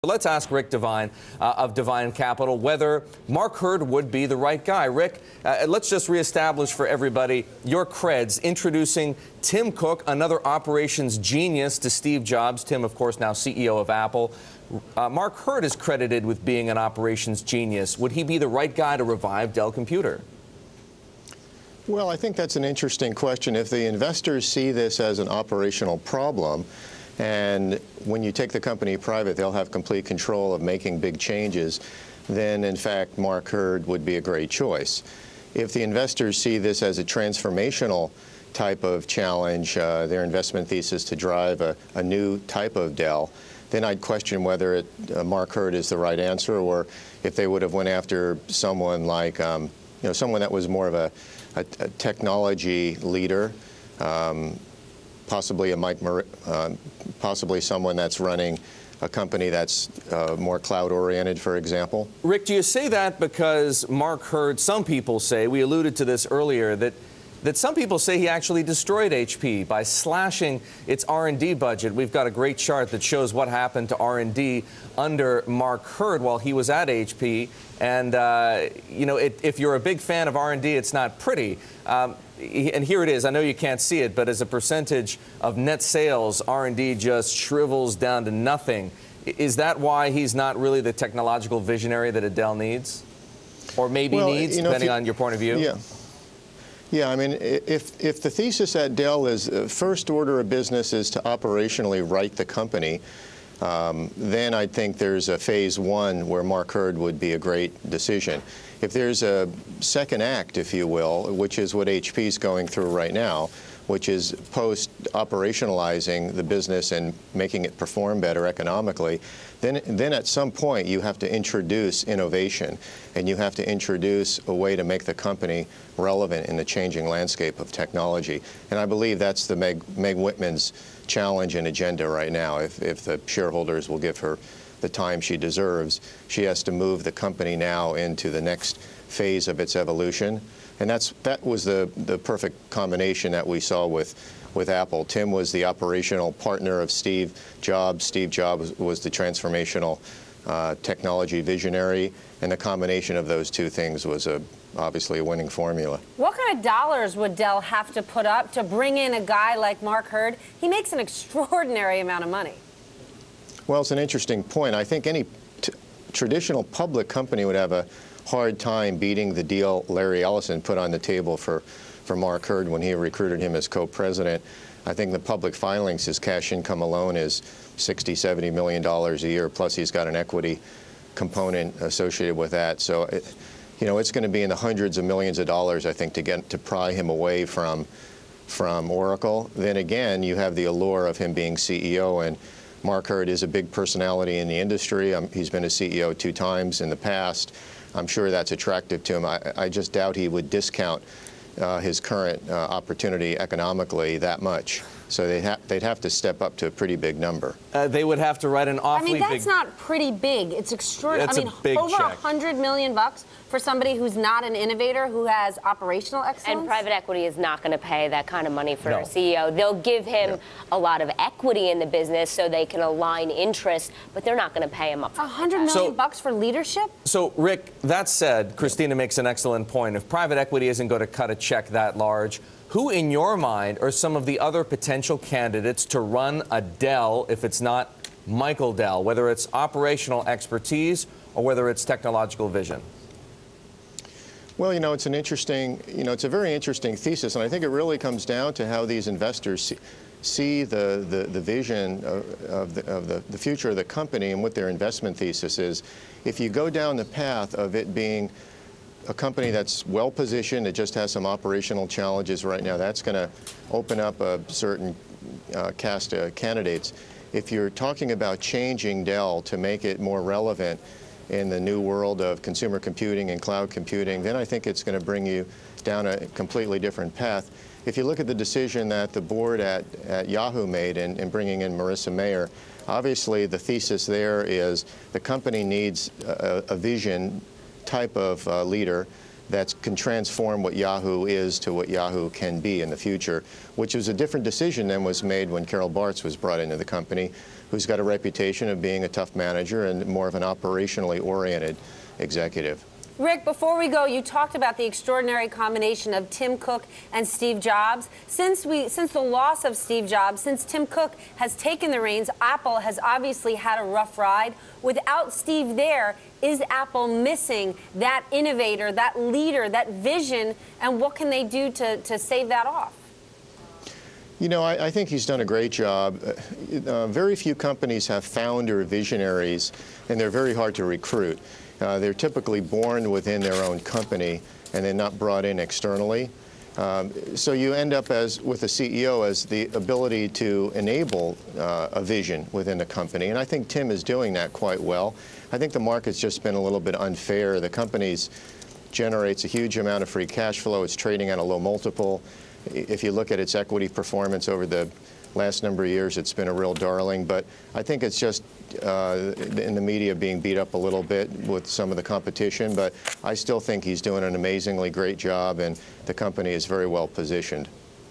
Let's ask Rick Devine of Devine Capital whether Mark Hurd would be the right guy. Rick, let's just reestablish for everybody your creds. Introducing Tim Cook, another operations genius to Steve Jobs. Tim, of course, now CEO of Apple. Mark Hurd is credited with being an operations genius. Would he be the right guy to revive Dell Computer? Well, I think that's an interesting question. If the investors see this as an operational problem, and when you take the company private, they'll have complete control of making big changes, then, in fact, Mark Hurd would be a great choice. If the investors see this as a transformational type of challenge, their investment thesis to drive a new type of Dell, then I'd question whether Mark Hurd is the right answer, or if they would have went after someone like, someone that was more of a technology leader, possibly possibly someone that's running a company that's more cloud-oriented, for example. Rick, do you say that because Mark Hurd, some people say, we alluded to this earlier, that some people say he actually destroyed HP by slashing its R&D budget. We've got a great chart that shows what happened to R&D under Mark Hurd while he was at HP. And, if you're a big fan of R&D, it's not pretty. And here it is. I know you can't see it, but as a percentage of net sales, R&D just shrivels down to nothing. Is that why he's not really the technological visionary that Dell needs? Or maybe needs, depending on your point of view? Yeah. Yeah, I mean, if the thesis at Dell is first order of business is to operationally right the company, then I think there's a phase one where Mark Hurd would be a great decision. If there's a second act, if you will, which is what HP is going through right now, which is post-operationalizing the business and making it perform better economically, then at some point you have to introduce innovation, and you have to introduce a way to make the company relevant in the changing landscape of technology. And I believe that's the Meg Whitman's challenge and agenda right now. If the shareholders will give her the time she deserves, she has to move the company now into the next phase of its evolution. And that was the perfect combination that we saw with Apple. Tim was the operational partner of Steve Jobs. Steve Jobs was the transformational technology visionary. And the combination of those two things was obviously a winning formula. What kind of dollars would Dell have to put up to bring in a guy like Mark Hurd? He makes an extraordinary amount of money. Well, it's an interesting point. I think any traditional public company would have a hard time beating the deal Larry Ellison put on the table for Mark Hurd when he recruited him as co-president. I think the public filings, his cash income alone is $60–70 million a year, plus he's got an equity component associated with that. So, it's going to be in the hundreds of millions of dollars, I think, to pry him away from Oracle. Then again, you have the allure of him being CEO, and Mark Hurd is a big personality in the industry. He's been a CEO 2 times in the past. I'm sure that's attractive to him. I just doubt he would discount his current opportunity economically that much. So they'd have to step up to a pretty big number. They would have to write an awfully big... I mean, that's not pretty big. It's extraordinary. That's a big over check. $100 million for somebody who's not an innovator, who has operational excellence. And private equity is not going to pay that kind of money for a CEO. They'll give him a lot of equity in the business so they can align interests, but they're not going to pay him up. $100 million bucks for leadership? So, Rick, that said, Christina makes an excellent point. If private equity isn't going to cut a check that large, who, in your mind, are some of the other potential candidates to run a Dell if it's not Michael Dell, whether it's operational expertise or whether it's technological vision? Well, it's an interesting, it's a very interesting thesis, and I think it really comes down to how these investors see the vision of the future of the company and what their investment thesis is. If you go down the path of it being a company that's well positioned, it just has some operational challenges right now, that's going to open up a certain cast of candidates. If you're talking about changing Dell to make it more relevant in the new world of consumer computing and cloud computing, then I think it's going to bring you down a completely different path. If you look at the decision that the board at Yahoo made in bringing in Marissa Mayer, obviously the thesis there is the company needs a vision type of leader that can transform what Yahoo is to what Yahoo can be in the future, which was a different decision than was made when Carol Bartz was brought into the company, who's got a reputation of being a tough manager and more of an operationally oriented executive. Rick, before we go, you talked about the extraordinary combination of Tim Cook and Steve Jobs. Since the loss of Steve Jobs, since Tim Cook has taken the reins, Apple has obviously had a rough ride. Without Steve there, is Apple missing that innovator, that leader, that vision, and what can they do to save that off? You know, I think he's done a great job. Very few companies have founder visionaries, and they're very hard to recruit. They're typically born within their own company and then not brought in externally. So you end up with a CEO as the ability to enable a vision within the company. And I think Tim is doing that quite well. I think the market's just been a little bit unfair. The company generates a huge amount of free cash flow. It's trading at a low multiple. If you look at its equity performance over the last number of years, it's been a real darling. But I think it's just in the media being beat up a little bit with some of the competition. But I still think he's doing an amazingly great job, and the company is very well positioned.